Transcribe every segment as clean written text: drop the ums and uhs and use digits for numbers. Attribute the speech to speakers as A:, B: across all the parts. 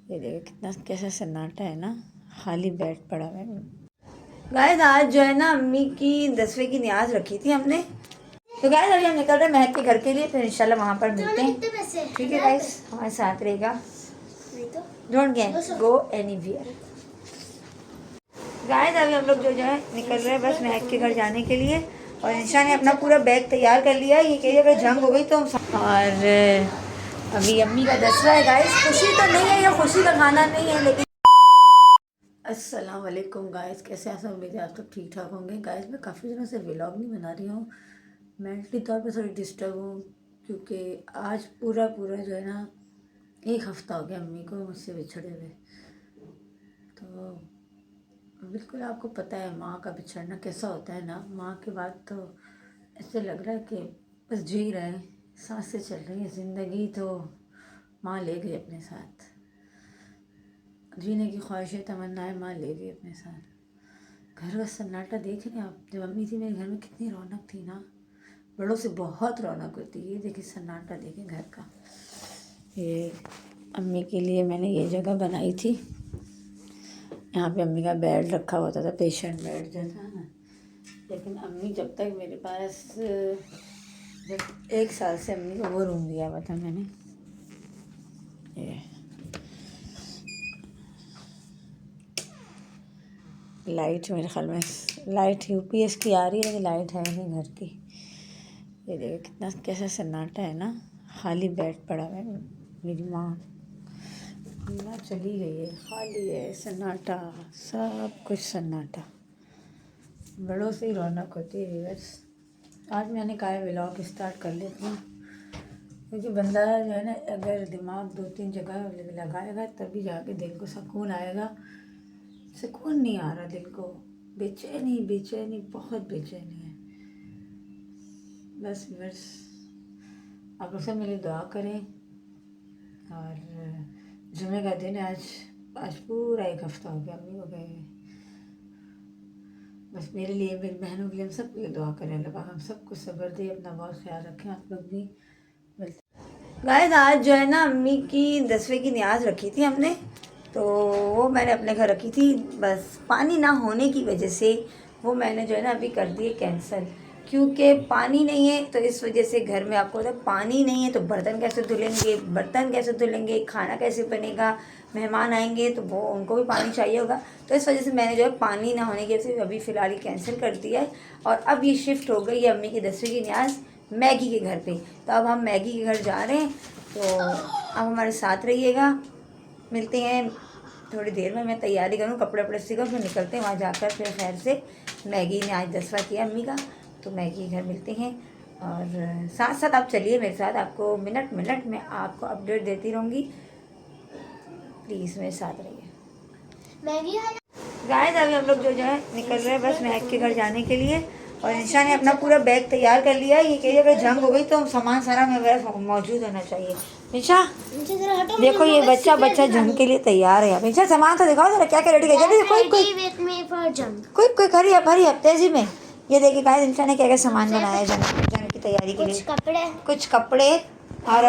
A: ये देखो कितना कैसा सन्नाटा है ना, खाली बेड पड़ा हुआ है। गाइस आज जो है ना अम्मी की 10वीं की न्याज रखी थी हमने, तो गाइस अभी हम निकल रहे हैं महक के घर के लिए, फिर इंशाल्लाह वहाँ पर मिलते हैं। ठीक है गाइस, हमारे साथ रहेगा, डोंट गो एनीवेयर। गाइस अभी हम लोग जो है निकल रहे हैं बस महक के घर जाने के लिए, और इंशा ने अपना पूरा बैग तैयार कर लिया है। ये कहिए अगर जंग हो गई तो हम और अभी अम्मी का 10वां है गाइस। खुशी तो नहीं है, ये खुशी का खाना नहीं है लेकिन अस्सलाम वालेकुम गाइस, कैसे हैं सब? उम्मीद है आप तो ठीक ठाक होंगे। गाइस मैं काफ़ी दिनों से व्लॉग नहीं बना रही हूँ, मेंटली तौर पे थोड़ी डिस्टर्ब हूँ, क्योंकि आज पूरा जो है ना 1 हफ़्ता हो गया अम्मी को मुझसे बिछड़े हुए। तो बिल्कुल आपको पता है माँ का बिछड़ना कैसा होता है ना। माँ के बाद तो ऐसे लग रहा है कि बस जी रहे हैं, सांसें चल रही हैं, ज़िंदगी तो माँ ले गई अपने साथ, जीने की ख्वाहिशें तमन्नाएं माँ ले गई अपने साथ। घर का सन्नाटा देख रहे हैं आप? जब अम्मी थी मेरे घर में कितनी रौनक थी ना, बड़ों से बहुत रौनक होती है। ये देखिए सन्नाटा देखें घर का। ये अम्मी के लिए मैंने ये जगह बनाई थी, यहाँ पे अम्मी का बेड रखा होता था, पेशेंट बेड जो था ना। लेकिन अम्मी जब तक मेरे पास, जब 1 साल से अम्मी को वो रूम दिया हुआ था मैंने, ये लाइट मेरे ख्याल में लाइट यूपीएस की आ रही है लेकिन लाइट है नहीं घर की। ये देखो कितना कैसा सन्नाटा है ना, खाली बेड पड़ा हुआ है। मेरी माँ चली गई है, खाली है, सन्नाटा, सब कुछ सन्नाटा। बड़ों से ही रौनक होती है बस। आज मैंने कहा है व्लॉग स्टार्ट कर लेती हूँ, क्योंकि बंदा जो है ना अगर दिमाग 2-3 जगह लगाएगा तभी जाके दिल को सुकून आएगा। सुकून नहीं आ रहा दिल को, बेचैनी बहुत बेचैनी है। बस आप लोग सब मेरी दुआ करें। और जुमे का दिन है आज पूरा 1 हफ्ता हो गया अम्मी को गए हुए। बस मेरे लिए, मेरी बहनों के लिए, हम सब के लिए दुआ करें। अल्लाह हम सबको सब्र दे, अपना बहुत ख्याल रखें। आप लोग भी गाइस आज जो है ना अम्मी की 10वीं की न्याज रखी थी हमने, तो वो मैंने अपने घर रखी थी। बस पानी ना होने की वजह से वो मैंने जो है ना अभी कर दिए कैंसिल, क्योंकि पानी नहीं है। तो इस वजह से घर में आपको पता है पानी नहीं है तो बर्तन कैसे धुलेंगे, खाना कैसे बनेगा, मेहमान आएंगे तो वो उनको भी पानी चाहिए होगा। तो इस वजह से मैंने जो है पानी ना होने की वजह से अभी फ़िलहाल ही कैंसिल कर दिया है। और अब ये शिफ्ट हो गई है अम्मी की 10वीं की न्याज मैगी के घर पे। तो अब हम मैगी के घर जा रहे हैं, तो अब हमारे साथ रहिएगा। मिलते हैं थोड़ी देर में, मैं तैयारी करूँ, कपड़े वपड़े सीखूँ, फिर निकलते हैं वहाँ जाकर। फिर खैर से मैगी ने आज 10वां किया अम्मी का, तो मैगी घर मिलते हैं। और साथ साथ आप चलिए मेरे साथ, आपको मिनट में आपको अपडेट देती रहूँगी। प्लीज़ मेरे साथ रहिए। मैगी गाइस अभी हम लोग जो है निकल रहे हैं बस महक के घर जाने के लिए, और इंशा ने अपना पूरा बैग तैयार कर लिया है। ये कहिए अगर जंग हो गई तो सामान सारा मेरे पास मौजूद होना चाहिए। इंशा देखो ये बच्चा जंग के लिए तैयार है। इंशा सामान तो दिखाओ जरा, क्या क्या रेडी कोई हरी अब तेजी में। ये देखिए गाइस इंशा ने क्या क्या सामान बनाया है जंग की तैयारी के लिए। कुछ कपड़े और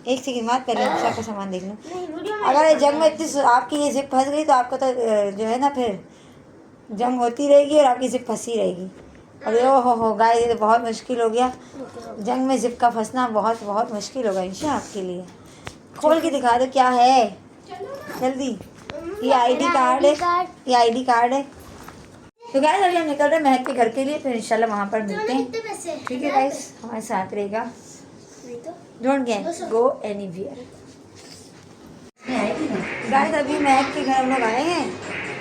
A: एक सेकंड बाद पहले इंशा का सामान देख लो। अगर जंग में इतनी आपकी ये जिप फंस गई तो आपका तो जो है ना फिर जंग होती रहेगी और आपकी जिप फंसी रहेगी। अरे ओ हो गाइस ये तो बहुत मुश्किल हो गया, जंग में जिप का फंसना बहुत मुश्किल होगा इंशा आपके लिए। खोल के दिखा दो क्या है जल्दी। ये आईडी कार्ड है। तो गाइस अभी हम निकल रहे हैं महक के घर के लिए, फिर इंशाल्लाह वहाँ पर मिलते हैं। ठीक है गाइस, हमारे साथ रहेगा, डोंट गो एनीवेयर। गाइस अभी महक के घर हम लोग आए हैं,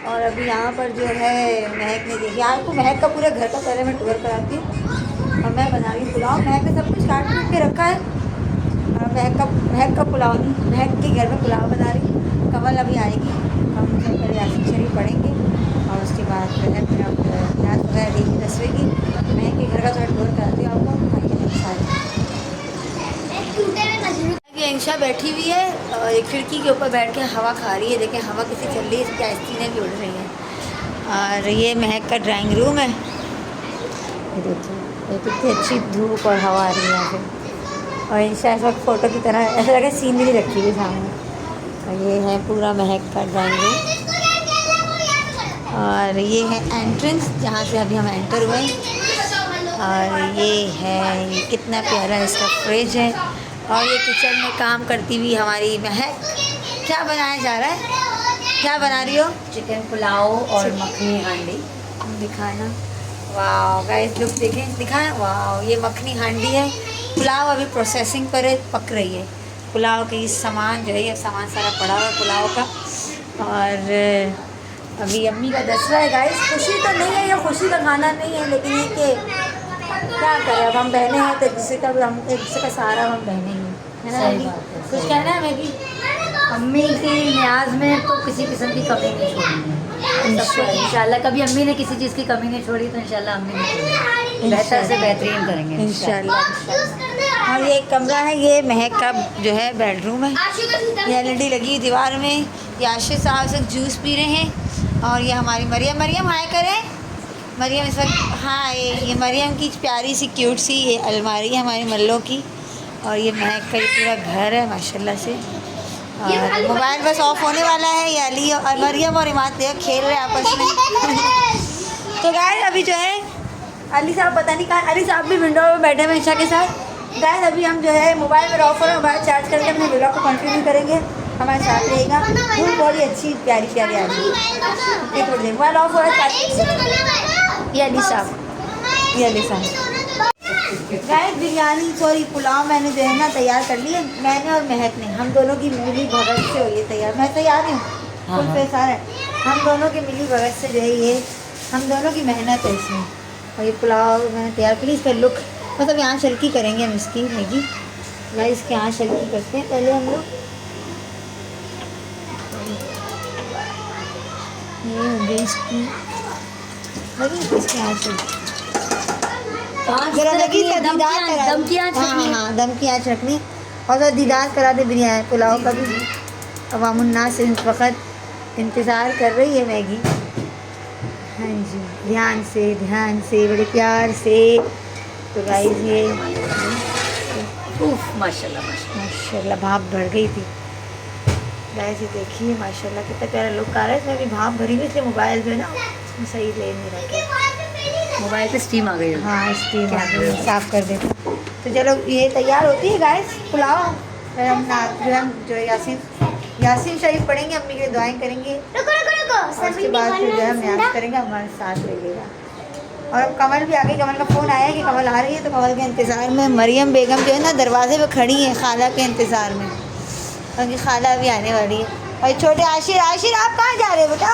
A: और अभी यहाँ पर जो है महक ने देखिए, आपको महक का पूरे घर का पहले मैं टूर कराती हूँ। और मैं बना रही पुलाव, महक ने सब कुछ काट के रखा है। महक का पुलाव नहीं, महक के घर में पुलाव बना रही। कमल अभी आएगी, हम पहले यासीन शरीफ पढ़ेंगे और उसके बाद फिर न्याज वगैरह देगी 10वीं की। महक के घर का थोड़ा टूर कराती हूँ आपको। इंशा बैठी हुई है और एक खिड़की के ऊपर बैठ के हवा खा रही है। देखें हवा कैसी चल रही है, इसकी आइसक्रीमें भी उड़ रही हैं। और ये महक का ड्राइंग रूम है, ये देखिए कितनी अच्छी धूप और हवा आ रही है यहाँ पे। और इंशा इस वक्त फ़ोटो की तरह ऐसा लगे सीनरी रखी हुई सामने। और ये है पूरा महक का ड्राइंग रूम और ये है एंट्रेंस जहाँ से अभी हम एंटर हुए और ये है ये कितना प्यारा इसका फ्रिज है और ये किचन में काम करती हुई हमारी महक क्या बनाया जा रहा है, क्या बना रही हो?
B: चिकन पुलाव और मखनी हांडी
A: दिखाना। वाह गाइस लुक देखें, दिखाएं। वाह ये मखनी हांडी है, पुलाव अभी प्रोसेसिंग पर है, पक रही है। पुलाव के सामान जो है ये सामान सारा पड़ा हुआ है पुलाव का। और अभी अम्मी का 10वां है गाइस। खुशी तो नहीं है, ये खुशी का खाना नहीं है, लेकिन ये कि क्या करें, अब हम बहने हैं तो एक दूसरे का सहारा हम बहने ही है ना।
B: सही बात है,
A: कुछ कहना है हमें कि
B: अम्मी की न्याज में तो किसी किस्म की कमी नहीं छोड़ी इंशाल्लाह। कभी अम्मी ने किसी चीज़ की कमी नहीं छोड़ी तो इंशाल्लाह अम्मी नहीं छोड़ी, बेहतर से बेहतरीन करेंगे
A: इंशाल्लाह। और ये कमरा है, ये महक का जो है बेडरूम है। ये एलईडी लगी है दीवार में। याशिर साहब से जूस पी रहे हैं और ये हमारी मरियम हाय करें। मरियम इस वक्त हाँ ये मरियम की प्यारी सी क्यूट सी ये अलमारी है हमारी मल्लों की। और ये महक का ये पूरा घर है माशाल्लाह से। और मोबाइल बस ऑफ होने वाला है। ये अली और मरियम और इमाद खेल रहे हैं आपस में। तो गाइस अभी जो है अली साहब पता नहीं कहाँ, अली साहब भी विंडो में बैठे हुए ईशा के साथ। गाइस अभी हम जो है मोबाइल में ऑफ और मोबाइल चार्ज करके अपने व्लॉग को कंटिन्यू करेंगे, हमारे साथ रहेगा। धूप बड़ी अच्छी प्यारी प्यारी आ रही है। थोड़ी देर मोबाइल ऑफ हो रहा है। ये अली साहब गाइस बिरयानी सॉरी पुलाव मैंने जो है ना तैयार कर ली है। मैंने और महक ने, हम दोनों की मिली भगत से हुई है तैयार। मैं तैयार हूँ फुल पैसा है। हम दोनों की मिली भगत से जो है ये हम दोनों की मेहनत है इसमें। और ये पुलाव मैंने तैयार करी। इसका लुक मतलब यहाँ शल्की करेंगे हम इसकी मैगी। गाइस इसके यहाँ शल्की करते हैं पहले हम लोग। ये हो गई इसकी लगी, इसके यहाँ शल्की जरा लगी दम की आँच रखनी और तो दीदार करा दे बिरयानी पुलाव का भी। अवामुन्नास इस वक्त इंतज़ार कर रही है मैगी। हाँ जी ध्यान से बड़े प्यार से। तो गाइस ये माशाल्लाह भाप भर गई थी। गाइस ये देखिए माशाल्लाह कितना प्यारा लुक आ रहा है। इसमें भी भाप भरी हुई, इसलिए मोबाइल जो है ना सही ले नहीं रहा,
B: मोबाइल पे स्टीम आ गई।
A: हाँ स्टीम आ गई, साफ़ कर देते। तो चलो ये तैयार होती है गाइस पुलाव। फिर हम जो यासीन शरीफ पढ़ेंगे, अम्मी के लिए दुआएं करेंगे और उसके बाद फिर जो है हम न्याज करेंगे, हमारे साथ रहेगा। और अब कमल भी आ गई। कमल का फ़ोन आया कि कमल आ रही है, तो कमल के इंतज़ार में मरियम बेगम जो है ना दरवाजे पे खड़ी है खाला के इंतज़ार में, क्योंकि खाला भी आने वाली है। और छोटे आशिर आप कहाँ जा रहे हो बेटा?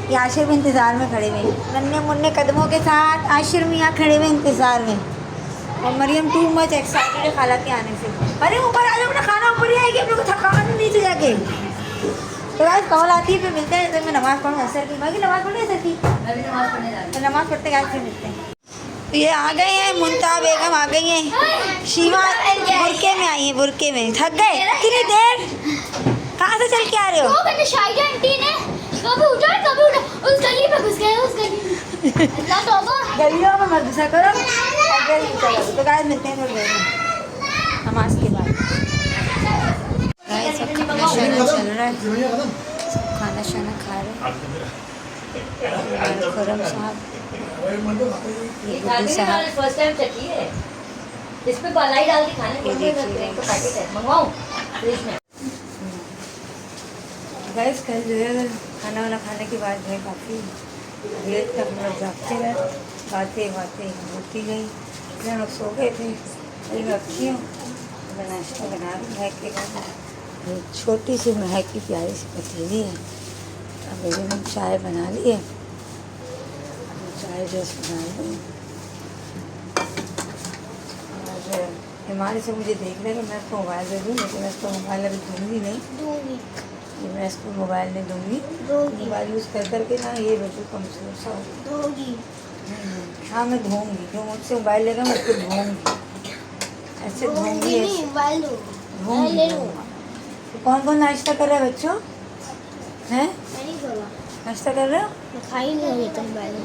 A: ये आशिर भी इंतज़ार में खड़े हुए हैं नन्हे मुन्ने कदमों के साथ। आशिर भी यहाँ खड़े हुए इंतज़ार में और मरियम टू मच एक्साइटेड है खाला के आने से। अरे ऊपर आ जाओ, अपना खाना ऊपर ही आएगी, अपने को थकान नीचे जाके। तो गाइस कमल आती है फिर मिलते हैं। तो मैं नमाज़ पढ़ूँ असर की, मैं नमाज़ पढ़ने असर की,
B: मैं भी नमाज़ पढ़ने जा रही हूँ।
A: तो नमाज़ पढ़ते गाइस फिर मिलते हैं। तो ये आ गए हैं, मुंता बेगम आ गई हैं। शिवा बुरके में आई है, बुरके में। थक गए कितनी देर, कहाँ से चल के आ रहे हो?
C: उस गली में घुस गए, उस गली में
A: गलियों में मत घुसा करो। तो गाइस मिलते हैं थोड़ी देर में नमाज के बाद। गाइस सब खाना शाना चल रहा है, सब खाना शाना खा रहे हैं। खुरम साहब, ये गुड्डू साहब,
B: फर्स्ट टाइम चखी है, इस पे मलाई डाल के खाने
A: ये देखिए
B: तो पैकेट है, मंगवाऊं फ्रिज में।
A: गाइस कल जो है खाना वाना खाने के बाद जो है काफ़ी देर तक हम लोग जागते रहे, बातें होती गई। फिर हम लोग सो गए थे। अभी मैं रखी हूँ, मैं नाश्ता बना रही महक के घर। ये छोटी सी महक की प्यारी सी पतीली है। अब अभी हम चाय बना ली है, चाय जैसे बना ली। और हमारे से मुझे देख रहे कि मैं इसको मोबाइल दे दूँ, लेकिन मैं इसको मोबाइल अभी दूँगी नहीं। ये मैं इसको मोबाइल नहीं दूँगी। मोबाइल यूज़ कर करके ना ये बिल्कुल कमज़ोर सा होगी। हाँ मैं धोऊँगी, जो मुझसे मोबाइल लेगा मैं उसको धोऊँगी, ऐसे धोऊँगी, धोऊँगी। तो कौन नाश्ता कर रहा है बच्चों? हैं नाश्ता कर रहे हो?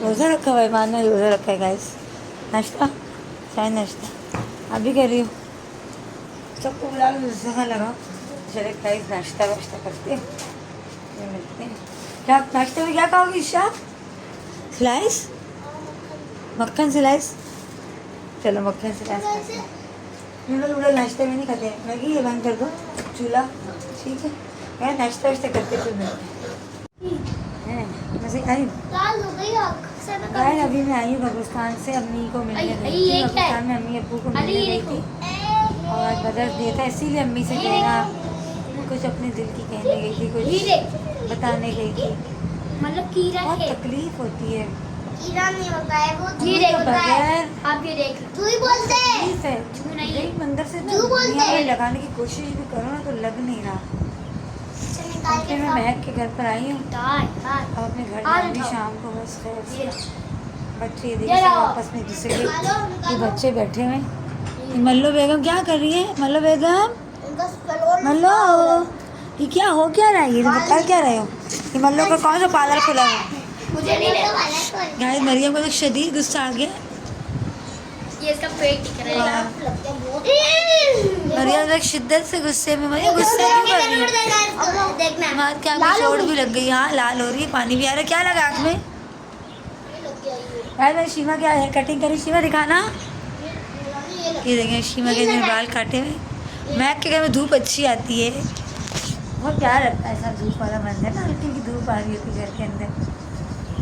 A: रोज़ा रखा हुआ है, माना रोज़ा रखा है गाइस। नाश्ता चाय नाश्ता आप भी कर रही हो? सबको बुला लो, जगह लगाओ। चले गाइस नाश्ता वाश्ता करते हैं, फिर मिलते हैं। क्या नाश्ते में क्या खाओगी ईशा? स्लाइस, मक्खन स्लाइस। चलो मक्खन स्लाइस खाते हैं। नूडल वूडल नाश्ते में नहीं खाते हैं। मैगी ये बंद कर दो चूल्हा, ठीक है यार। नाश्ता वाश्ता करते फिर मिलते हैं। वैसे आई
C: लाल हो गई आँख से मैं
A: गाइस, अभी मैं आई हूँ कब्रिस्तान से अम्मी को मिलने गई थी। कब्रिस्तान में अम्मी अब्बू को मिलने गई थी और मदर्स डे था, इसीलिए अम्मी से कहना कुछ अपने दिल की कहने गई थी, कुछ बताने गई थी।
C: मतलब कीड़ा
A: बहुत
C: है।
A: तकलीफ होती है
C: कीड़ा नहीं होता है वो,
A: ये
C: कीड़े
A: तो
C: होता है।
A: बगैर
C: आप ये देख लो, तू ही बोलते हैं।
A: तकलीफ है।
C: तू नहीं है।
A: एक मंदिर से
C: तू बोलते
A: दुनिया में
C: हैं।
A: लगाने की कोशिश भी करो ना तो लग नहीं रहा।
C: अच्छा, निकाल
A: फिर
C: के
A: मैं
C: खा।
A: महक के घर पर आई हूँ,
C: दाल
A: अब अपने घर
C: आज
A: जाऊंगी
C: उठाओ।
A: शाम को बस।
C: ये
A: खैर
C: लो।
A: बच्चे
C: ये
A: देखिए
C: लो।
A: आपस में घुसे हुए,
C: निकालो,
A: ये
C: निकालो।
A: बच्चे बैठे हुए हैं। ये मल्लो बेगम क्या कर रही है? मल्लो बेगम,
C: उनका सलोन
A: मल्लो ये क्या हो क्या रहा है? ये तुम कर क्या रहे हो? ये मल्लो का कौन सा पार्लर खुला है?
C: मुझे नहीं लगता।
A: गाइस मरियम को तो शदीद गुस्सा आ गया।
C: ये इसका पेट दिख रहा है।
A: मरियम तो शिद्दत से गुस्से में, मरियम गुस्सा क्यों कर रही है?
C: देखना
A: तुम्हारे क्या में चोट भी लग गई? हाँ लाल हो रही है, पानी भी आ रहा है। क्या लगा आँख में? यार मैंने शीमा क्या हेयर कटिंग करी? शीमा दिखाना। ये देखें शीमा के ने बाल काटे हुए। मैक के घर में धूप अच्छी आती है, बहुत प्यार लगता है ऐसा धूप वाला मंदिर ना, हल्की की धूप आ रही होती है घर के अंदर।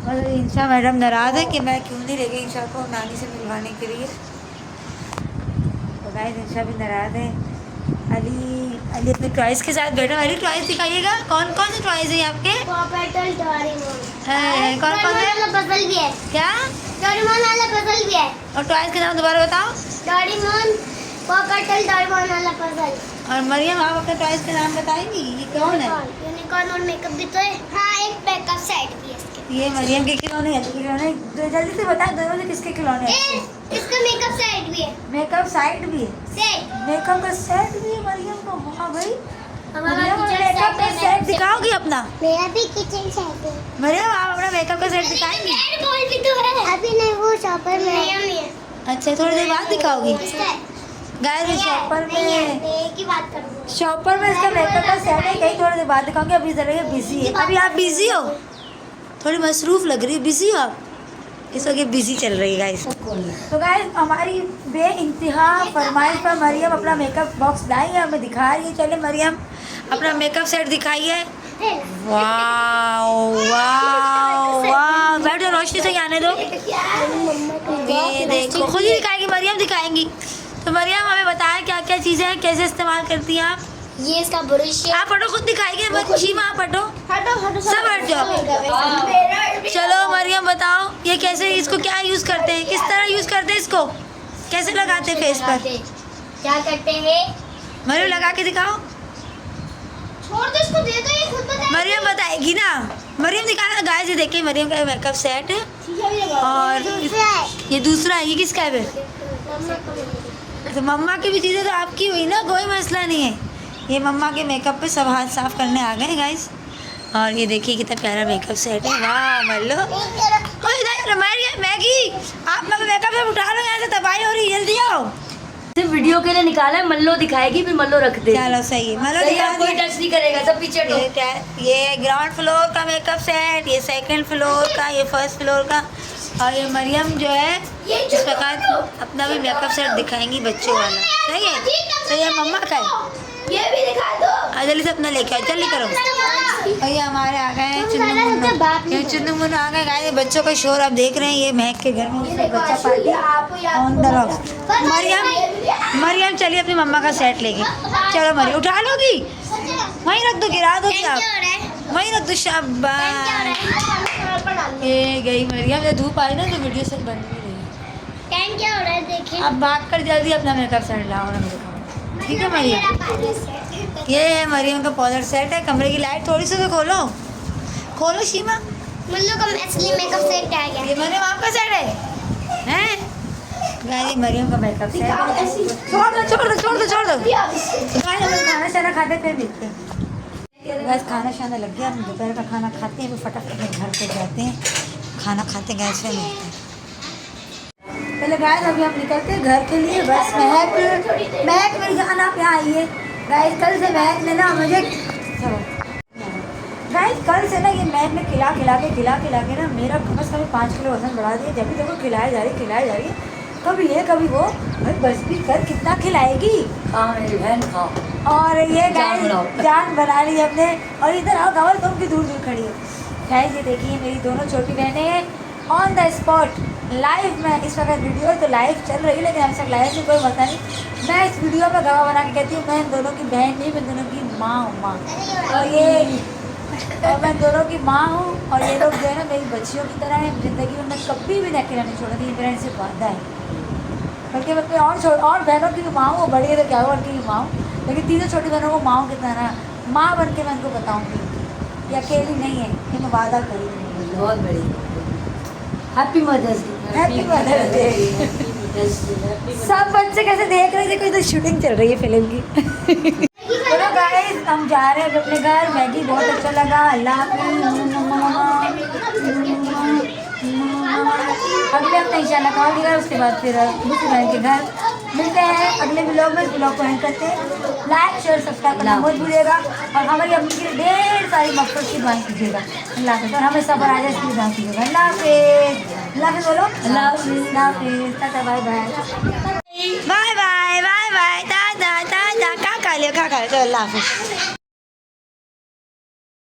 A: और इंशा मैडम नाराज़ है कि मैं क्यों नहीं ले गई इंशा को नानी से मिलवाने के लिए। तो गाइस इंशा भी नाराज़ है। अली अपने टॉयज़ के साथ बैठा। अली टॉयज़ दिखाइएगा, कौन कौन से टॉयज़ हैं आपके? कौन कौन से?
C: पजल भी है।
A: क्या?
C: डोरेमोन वाला पजल भी है।
A: और टॉयज़ के नाम दोबारा बताओ।
C: डोरेमोन, पॉकेटल, डोरेमोन वाला पजल।
A: और मरियम आप अपने टॉयज़ के नाम बताएंगी? ये कौन है?
C: यूनिकॉर्न और मेकअप भी तो है। हाँ, एक मेकअप सेट भी है इसके।
A: ये मरियम के खिलौने हैं। खिलौने जल्दी से बता, दोनों में किसके खिलौने हैं?
C: इसका मेकअप सेट भी है।
A: मेकअप साइट भी है,
C: सेट।
A: मेकअप का सेट भी है मरियम को। हाँ भाई
C: हमारा
A: मरियम
C: किचन
A: मेकअप का
C: सेट
A: सेट दिखाओगी अपना?
C: मेरा भी किचन सेट है।
A: मरियम आप अपना मेकअप का सेट दिखाएंगी?
C: बॉल भी तो है। अभी नहीं, वो शॉपर में है।
A: अच्छा थोड़ी देर बाद दिखाओगी? गाइस शॉपर में,
C: एक ही बात कर दो।
A: शॉपर में इसका मेकअप का सेट है। कहीं थोड़ी देर बाद दिखाऊंगी, अभी जरा ये बिजी है। अभी आप बिजी हो? थोड़ी मसरूफ लग रही है। बिजी हो आप? इस वक्त बिजी चल रही है गाइस। तो गाइस हमारी बेइंतहा फरमाइश पर मरियम अपना मेकअप बॉक्स लाई है, हमें दिखा रही है। चले मरियम अपना मेकअप सेट दिखाइए। वाह वाह वाह, बैठ जाओ, रोशनी से आने दो। ये देखो, खुद ही दिखाएंगी मरियम, दिखाएंगी। तो मरियम हमें बताएं क्या क्या चीज़ें हैं, कैसे इस्तेमाल करती हैं आप?
C: ये इसका ब्रश है।
A: आप हटो, खुद दिखाएंगे। मैं शीमा आप हटो,
C: हटो
A: सब हट जाओ। चलो मरियम बताओ ये कैसे, इसको क्या यूज़ करते हैं, किस तरह यूज़ करते हैं इसको, कैसे लगाते हैं फेस पर?
C: क्या करते हैं?
A: मरियम लगा के दिखाओ।
C: छोड़ दो इसको, दे दो, ये खुद बताए।
A: मरियम बताएगी ना। मरियम दिखाना। गाइस ये देखिए मरियम का मेकअप सेट है। और ये दूसरा है, ये किसका है फिर? तो मम्मा की भी चीज़ें तो आपकी हुई ना, कोई मसला नहीं है। ये मम्मा के मेकअप पे सब हाथ साफ करने आ गए गाइस। और ये देखिए कितना प्यारा मेकअप सेट है। वाह मल्लो, मैगी आप मेकअप से उठा लो, यहाँ से तबाही हो रही है, जल्दी आओ।
B: सिर्फ वीडियो के लिए निकाला है, मल्लो दिखाएगी फिर मल्लो रख दे।
A: चलो सही है, मल्लो
B: सही है,
A: दिखा
B: कोई
A: दिया।
B: टच नहीं करेगा, सब पीछे हटो।
A: ये ग्राउंड फ्लोर का मेकअप सेट, ये सेकंड फ्लोर का, ये फर्स्ट फ्लोर का। और ये मरियम जो है इस प्रकार अपना भी मेकअप सेट दिखाएंगी बच्चों वाला। सही है, सही है। मम्मा का है,
C: ये भी दिखा दो।
A: जल्दी से अपना लेके आओ, जल्दी करो। और ये हमारे आ गए हैं चुन्नू मुन्नू। ये चुन्नू मुन्नू आ गए गाइस। बच्चों का शोर आप देख रहे हैं, ये महक के घर में उसका बच्चा party on the rocks. Mariam चलिए अपनी मम्मा का सेट लेके चलो। मरियम उठा लोगी? वहीं रख दो, गिरा दो क्या? वहीं रख दो। शाबाश, ये गई मरियम। जब धूप आई ना तो वीडियो सेट बन नहीं रही।
C: क्या हो रहा है देखिए।
A: अब भाग कर जल्दी अपना मेकअप सेट लाओ ना मेरे को। ठीक है मरियम, ये है मरियम का पाउडर सेट है। कमरे की लाइट थोड़ी सी तो खोलो, खोलो शीमा।
C: मल्लू का असली मेकअप सेट आ गया।
A: ये मरियम आपका सेट है, हैं? गाइस मरियम का मेकअप सेट है। छोड़ दो छोड़ दो छोड़ दो छोड़ दो। गाइस हम खाना शाना खाते फिर मिलते हैं। बस खाना शाना लग गया, हम दोपहर का खाना खाते हैं, फिर फटाफट घर पे जाते हैं, खाना खाते गैस पे मिलते हैं। पहले गाइस अभी हम निकलते हैं घर के लिए। बस महक मेरी जान आप यहाँ आइए। गाइस कल से महक ने ना मुझे गाइस कल से ना ये महक ने खिला खिला के ना मेरा कम से कम 5 किलो वजन बढ़ा दिया। जब भी देखो खिलाई जा रही है, कभी ये कभी वो। भाई बस भी कर, कितना खिलाएगी।
B: खाओ मेरी बहन खाओ।
A: और ये
B: जान बनाओ।
A: गाइस जान बना ली अपने। और इधर आओ कमल, तुम भी दूर दूर खड़ी हो। गाइस ये देखिए मेरी दोनों छोटी बहनें ऑन द स्पॉट लाइव में। इस वक्त वीडियो तो लाइव चल रही है, लेकिन हम सब लाइव में कोई मसला नहीं। मैं इस वीडियो में गवाह बना के कहती हूँ मैं इन दोनों की बहन नहीं, मैं दोनों की माँ हूँ। और मैं दोनों की माँ हूँ। और ये लोग जो है ना मेरी बच्चियों की तरह है। जिंदगी में मैं कभी भी अकेला नहीं छोड़ा थी, मेरा इनसे वादा है। बल्कि मैं अपनी और बहनों की भी माँ हूँ। वो बड़ी है तो क्या हुआ, उनकी भी माँ हूँ। लेकिन तीनों छोटी बहनों को माँ की तरह माँ बन के मैं उनको बताऊँगी ये अकेली नहीं है, ये मैं वादा करी।
B: बहुत बढ़िया। Happy mother's day.
A: Happy mother's day. सब बच्चे कैसे देख रहे थे, कोई तो शूटिंग चल रही है फिल्म की। चलो गाइस हम जा रहे हैं अपने घर। मैगी बहुत अच्छा लगा। अल्लाह अगले हफ्ते इंशाल्लाह खाओगी घर, उसके बाद फिर दूसरी बहन के घर मिलते हैं अगले ब्लॉग में। इस ब्लॉग को एंड करते हैं। लाइक शेयर सब्सक्राइब करना मत भूलिएगा। और हमारी अम्मी के लिए ढेर सारी मकसद की दुआएं कीजिएगा। अल्लाह हाफ़िज़। और हमें सब्र आ जाए इसकी दुआ कीजिएगा। अल्लाह हाफ़िज़। अल्लाह हाफ़िज़ बोलो।
B: अल्लाह हाफ़िज़।
A: अल्लाह हाफ़िज़। Tata bye bye. Bye bye bye bye. Tata tata. खा खा लियो। चलो अल्लाह हाफ़िज़।